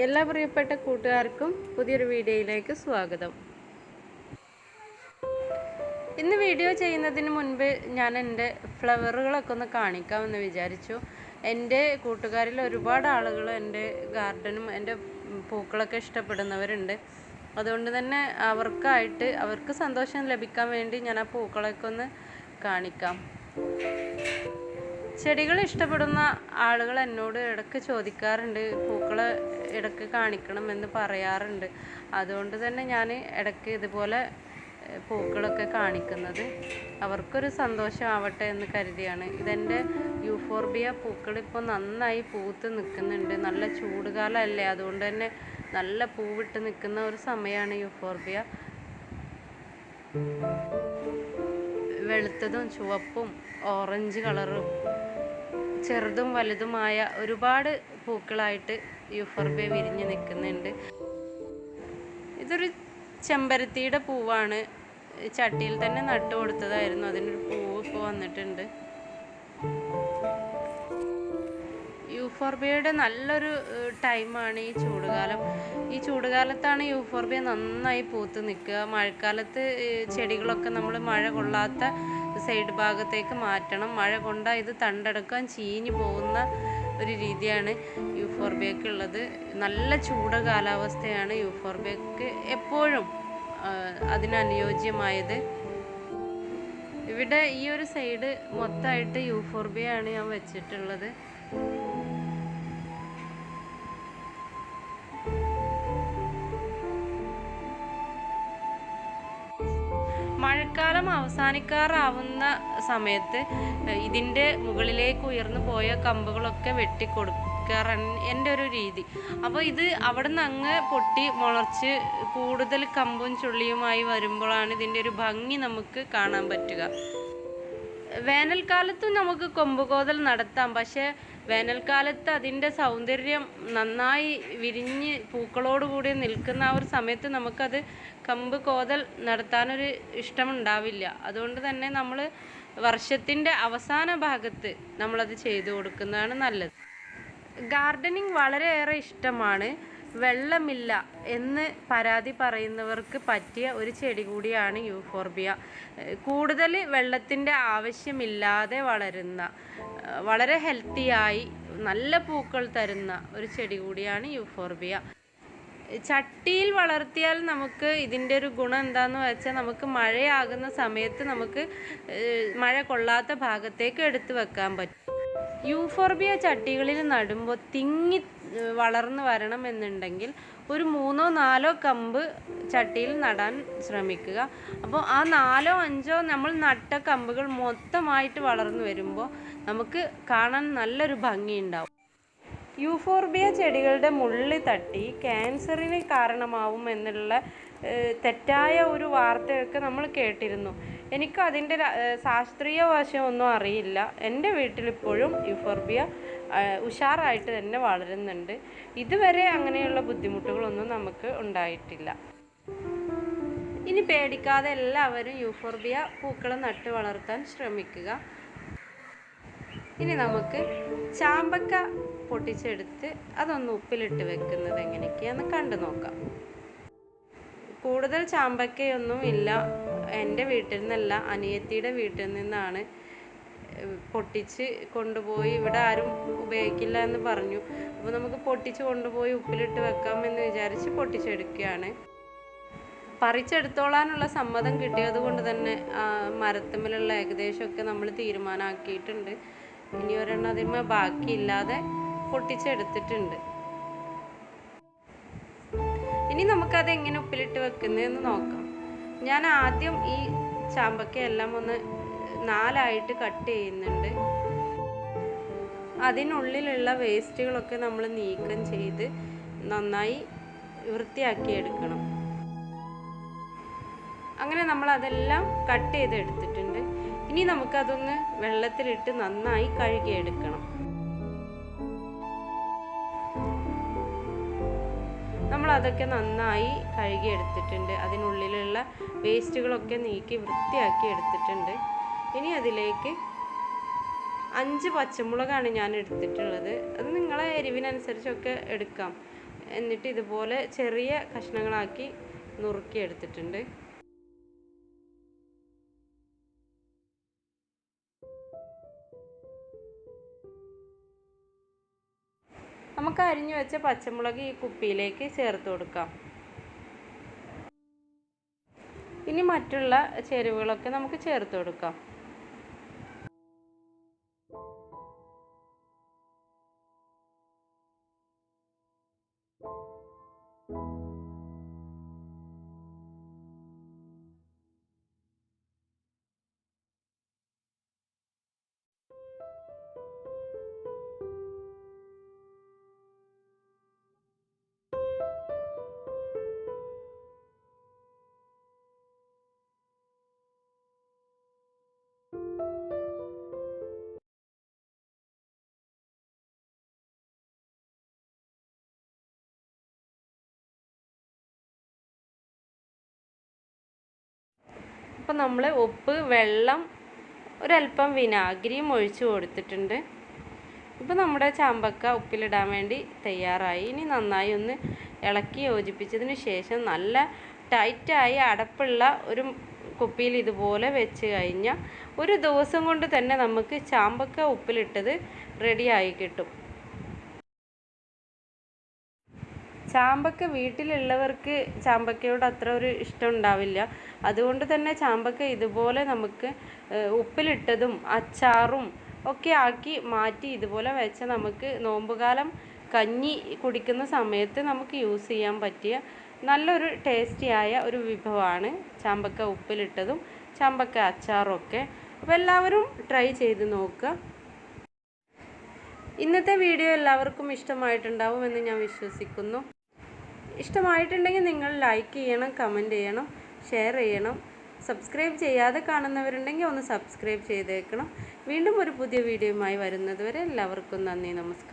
എല്ലാ പ്രിയപ്പെട്ട കൂട്ടുകാർക്കും പുതിയൊരു വീഡിയോയിലേക്ക് സ്വാഗതം. ഇന്ന് വീഡിയോ ചെയ്യുന്നതിന് മുൻപ് ഞാൻ എൻ്റെ ഫ്ലവറുകളൊക്കെ ഒന്ന് കാണിക്കാമെന്ന് വിചാരിച്ചു. എൻ്റെ കൂട്ടുകാരിൽ ഒരുപാട് ആളുകൾ എൻ്റെ ഗാർഡനും എൻ്റെ പൂക്കളൊക്കെ ഇഷ്ടപ്പെടുന്നവരുണ്ട്. അതുകൊണ്ട് തന്നെ അവർക്ക് സന്തോഷം ലഭിക്കാൻ വേണ്ടി ഞാൻ ആ പൂക്കളൊക്കെ ഒന്ന് കാണിക്കാം. ചെടികൾ ഇഷ്ടപ്പെടുന്ന ആളുകൾ എന്നോട് ഇടയ്ക്ക് ചോദിക്കാറുണ്ട്, പൂക്കളെ ഇടയ്ക്ക് കാണിക്കണം എന്ന് പറയാറുണ്ട്. അതുകൊണ്ട് തന്നെ ഞാൻ ഇടയ്ക്ക് ഇതുപോലെ പൂക്കളൊക്കെ കാണിക്കുന്നത് അവർക്കൊരു സന്തോഷമാവട്ടെ എന്ന് കരുതിയാണ്. ഇതെൻ്റെ യൂഫോർബിയ പൂക്കൾ ഇപ്പോൾ നന്നായി പൂത്ത് നിൽക്കുന്നുണ്ട്. നല്ല ചൂടുകാലമല്ലേ, അതുകൊണ്ട് തന്നെ നല്ല പൂവിട്ട് നിൽക്കുന്ന ഒരു സമയമാണ് യൂഫോർബിയ. വെളുത്തതും ചുവപ്പും ഓറഞ്ച് കളറും ചെറുതും വലുതുമായ ഒരുപാട് പൂക്കളായിട്ട് യൂഫോർബിയ വിരിഞ്ഞ് നിൽക്കുന്നുണ്ട്. ഇതൊരു ചെമ്പരത്തിയുടെ പൂവാണ്. ചട്ടിയിൽ തന്നെ നട്ടു കൊടുത്തതായിരുന്നു. അതിനൊരു പൂവ് ഇപ്പോൾ വന്നിട്ടുണ്ട്. യൂഫോർബിയയുടെ നല്ലൊരു ടൈമാണ് ഈ ചൂടുകാലം. ഈ ചൂടുകാലത്താണ് യൂഫോർബിയ നന്നായി പൂത്ത് നിൽക്കുക. മഴക്കാലത്ത് ചെടികളൊക്കെ നമ്മൾ മഴ കൊള്ളാത്ത സൈഡ് ഭാഗത്തേക്ക് മാറ്റണം. മഴ കൊണ്ടാൽ ഇത് തണ്ടെടുക്കാൻ ചീഞ്ഞു പോകുന്ന ഒരു രീതിയാണ് യൂഫോർബിയക്ക് ഉള്ളത്. നല്ല ചൂട് കാലാവസ്ഥയാണ് യൂഫോർബിയക്ക് എപ്പോഴും അതിനനുയോജ്യമായത്. ഇവിടെ ഈ ഒരു സൈഡ് മൊത്തമായിട്ട് യൂഫോർബിയാണ് ഞാൻ വെച്ചിട്ടുള്ളത്. മഴക്കാലം അവസാനിക്കാറാവുന്ന സമയത്ത് ഇതിൻ്റെ മുകളിലേക്ക് ഉയർന്നു പോയ കമ്പുകളൊക്കെ വെട്ടിക്കൊടുക്കാറാണ് എൻ്റെ ഒരു രീതി. അപ്പോൾ ഇത് അവിടെ നിന്ന് അങ്ങ് പൊട്ടി മുളച്ച് കൂടുതൽ കമ്പും ചുള്ളിയുമായി വരുമ്പോഴാണ് ഇതിൻ്റെ ഒരു ഭംഗി നമുക്ക് കാണാൻ പറ്റുക. വേനൽക്കാലത്തും നമുക്ക് കൊമ്പുകോതൽ നടത്താം. പക്ഷേ വേനൽക്കാലത്ത് അതിൻ്റെ സൗന്ദര്യം നന്നായി വിരിഞ്ഞ് പൂക്കളോടുകൂടി നിൽക്കുന്ന ആ ഒരു സമയത്ത് നമുക്കത് കമ്പ് കോതൽ നടത്താനൊരു ഇഷ്ടമുണ്ടാവില്ല. അതുകൊണ്ട് തന്നെ നമ്മൾ വർഷത്തിൻ്റെ അവസാന ഭാഗത്ത് നമ്മളത് ചെയ്തു കൊടുക്കുന്നതാണ് നല്ലത്. ഗാർഡനിങ് വളരെയേറെ ഇഷ്ടമാണ്. വെള്ളമില്ല എന്ന് പരാതി പറയുന്നവർക്ക് പറ്റിയ ഒരു ചെടി കൂടിയാണ് യൂഫോർബിയ. കൂടുതൽ വെള്ളത്തിൻ്റെ ആവശ്യമില്ലാതെ വളരുന്ന, വളരെ ഹെൽത്തിയായി നല്ല പൂക്കൾ തരുന്ന ഒരു ചെടി കൂടിയാണ് യൂഫോർബിയ. ചട്ടിയിൽ വളർത്തിയാൽ നമുക്ക് ഇതിൻ്റെ ഒരു ഗുണം എന്താണെന്ന് വെച്ചാൽ, നമുക്ക് മഴയാകുന്ന സമയത്ത് നമുക്ക് മഴ കൊള്ളാത്ത ഭാഗത്തേക്ക് എടുത്തു വെക്കാൻ പറ്റും. യൂഫോർബിയ ചട്ടികളിൽ നടുമ്പോൾ തിങ്ങി വളർന്നു വരണം എന്നുണ്ടെങ്കിൽ ഒരു 3-4 കമ്പ് ചട്ടിയിൽ നടാൻ ശ്രമിക്കുക. അപ്പോൾ ആ 4-5 നമ്മൾ നട്ട കമ്പുകൾ മൊത്തമായിട്ട് വളർന്നു വരുമ്പോൾ നമുക്ക് കാണാൻ നല്ലൊരു ഭംഗിയുണ്ടാവും. യൂഫോർബിയ ചെടികളുടെ മുള്ളി തട്ടി ക്യാൻസറിന് കാരണമാവും എന്നുള്ള തെറ്റായ ഒരു വാർത്തയൊക്കെ നമ്മൾ കേട്ടിരുന്നു. എനിക്ക് അതിൻ്റെ ശാസ്ത്രീയ വശമൊന്നും അറിയില്ല. എൻ്റെ വീട്ടിലിപ്പോഴും യൂഫോർബിയ ഉഷാറായിട്ട് തന്നെ വളരുന്നുണ്ട്. ഇതുവരെ അങ്ങനെയുള്ള ബുദ്ധിമുട്ടുകളൊന്നും നമുക്ക് ഉണ്ടായിട്ടില്ല. ഇനി പേടിക്കാതെ എല്ലാവരും യൂഫോർബിയ പൂക്കൾ നട്ട് വളർത്താൻ ശ്രമിക്കുക. ഇനി നമുക്ക് ചാമ്പക്ക പൊട്ടിച്ചെടുത്ത് അതൊന്ന് ഉപ്പിലിട്ട് വെക്കുന്നത് എങ്ങനെയൊക്കെയാന്ന് കണ്ടു നോക്കാം. കൂടുതൽ ചാമ്പക്കയൊന്നും ഇല്ല. എൻ്റെ വീട്ടിൽ നിന്നല്ല, അനിയത്തിയുടെ വീട്ടിൽ നിന്നാണ് പൊട്ടിച്ച് കൊണ്ടുപോയി. ഇവിടെ ആരും ഉപയോഗിക്കില്ല എന്ന് പറഞ്ഞു. അപ്പോൾ നമുക്ക് പൊട്ടിച്ച് കൊണ്ടുപോയി ഉപ്പിലിട്ട് വെക്കാമെന്ന് വിചാരിച്ച് പൊട്ടിച്ചെടുക്കുകയാണ്. പറിച്ചെടുത്തോളാനുള്ള സമ്മതം കിട്ടിയത് കൊണ്ട് തന്നെ മരത്തുമ്മലുള്ള ഏകദേശമൊക്കെ നമ്മൾ തീരുമാനമാക്കിയിട്ടുണ്ട്. ഇനി ഒരെണ്ണം അതിന്മേൽ ബാക്കിയില്ലാതെ പൊട്ടിച്ചെടുത്തിട്ടുണ്ട്. ഇനി നമുക്കത് എങ്ങനെ ഉപ്പിലിട്ട് വെക്കുന്നതെന്ന് നോക്കാം. ഞാൻ ആദ്യം ഈ ചാമ്പക്കയെല്ലാം ഒന്ന് 4 കട്ട് ചെയ്യുന്നുണ്ട്. അതിനുള്ളിലുള്ള വേസ്റ്റുകളൊക്കെ നമ്മൾ നീക്കം ചെയ്ത് നന്നായി വൃത്തിയാക്കി എടുക്കണം. അങ്ങനെ നമ്മൾ അതെല്ലാം കട്ട് ചെയ്തെടുത്തിട്ടുണ്ട്. ഇനി നമുക്കതൊന്ന് വെള്ളത്തിലിട്ട് നന്നായി കഴുകിയെടുക്കണം. നമ്മളതൊക്കെ നന്നായി കഴുകിയെടുത്തിട്ടുണ്ട്. അതിനുള്ളിലുള്ള വേസ്റ്റുകളൊക്കെ നീക്കി വൃത്തിയാക്കി എടുത്തിട്ടുണ്ട്. ഇനി അതിലേക്ക് 5 പച്ചമുളകാണ് ഞാൻ എടുത്തിട്ടുള്ളത്. അത് നിങ്ങളെ എരിവിനനുസരിച്ചൊക്കെ എടുക്കാം. എന്നിട്ട് ഇതുപോലെ ചെറിയ കഷ്ണങ്ങളാക്കി നുറുക്കിയെടുത്തിട്ടുണ്ട്. നമുക്ക് അരിഞ്ഞു വെച്ച പച്ചമുളക് ഈ കുപ്പിയിലേക്ക് ചേർത്ത് കൊടുക്കാം. ഇനി മറ്റുള്ള ചേരുവകളൊക്കെ നമുക്ക് ചേർത്ത് കൊടുക്കാം. അപ്പോൾ നമ്മൾ ഉപ്പ്, വെള്ളം, ഒരല്പം വിനാഗിരിയും ഒഴിച്ച് കൊടുത്തിട്ടുണ്ട്. ഇപ്പോൾ നമ്മുടെ ചാമ്പക്ക ഉപ്പിലിടാൻ വേണ്ടി തയ്യാറായി. ഇനി നന്നായി ഒന്ന് ഇളക്കി യോജിപ്പിച്ചതിന് ശേഷം നല്ല ടൈറ്റായി അടപ്പുള്ള ഒരു കുപ്പിയിൽ ഇതുപോലെ വെച്ച് കഴിഞ്ഞാൽ ഒരു ദിവസം കൊണ്ട് തന്നെ നമുക്ക് ചാമ്പക്ക ഉപ്പിലിട്ടത് റെഡിയായി കിട്ടും. ചാമ്പക്ക വീട്ടിലുള്ളവർക്ക് ചാമ്പക്കയോട് അത്ര ഒരു ഇഷ്ടം ഉണ്ടാവില്ല. അതുകൊണ്ട് തന്നെ ചാമ്പക്ക ഇതുപോലെ നമുക്ക് ഉപ്പിലിട്ടതും അച്ചാറും ഒക്കെ ആക്കി മാറ്റി ഇതുപോലെ വെച്ച് നമുക്ക് നോമ്പുകാലം കഞ്ഞി കുടിക്കുന്ന സമയത്ത് നമുക്ക് യൂസ് ചെയ്യാൻ പറ്റിയ നല്ലൊരു ടേസ്റ്റിയായ ഒരു വിഭവമാണ് ചാമ്പക്ക ഉപ്പിലിട്ടതും ചാമ്പക്ക അച്ചാറും ഒക്കെ. അപ്പോൾ എല്ലാവരും ട്രൈ ചെയ്ത് നോക്കുക. ഇന്നത്തെ വീഡിയോ എല്ലാവർക്കും ഇഷ്ടമായിട്ടുണ്ടാവുമെന്ന് ഞാൻ വിശ്വസിക്കുന്നു. ഇഷ്ടമായിട്ടുണ്ടെങ്കിൽ നിങ്ങൾ ലൈക്ക് ചെയ്യണം, കമൻറ്റ് ചെയ്യണം, ഷെയർ ചെയ്യണം. സബ്സ്ക്രൈബ് ചെയ്യാതെ കാണുന്നവരുണ്ടെങ്കിൽ ഒന്ന് സബ്സ്ക്രൈബ് ചെയ്തേക്കണം. വീണ്ടും ഒരു പുതിയ വീഡിയോയുമായി വരുന്നത് വരെ എല്ലാവർക്കും നന്ദി, നമസ്കാരം.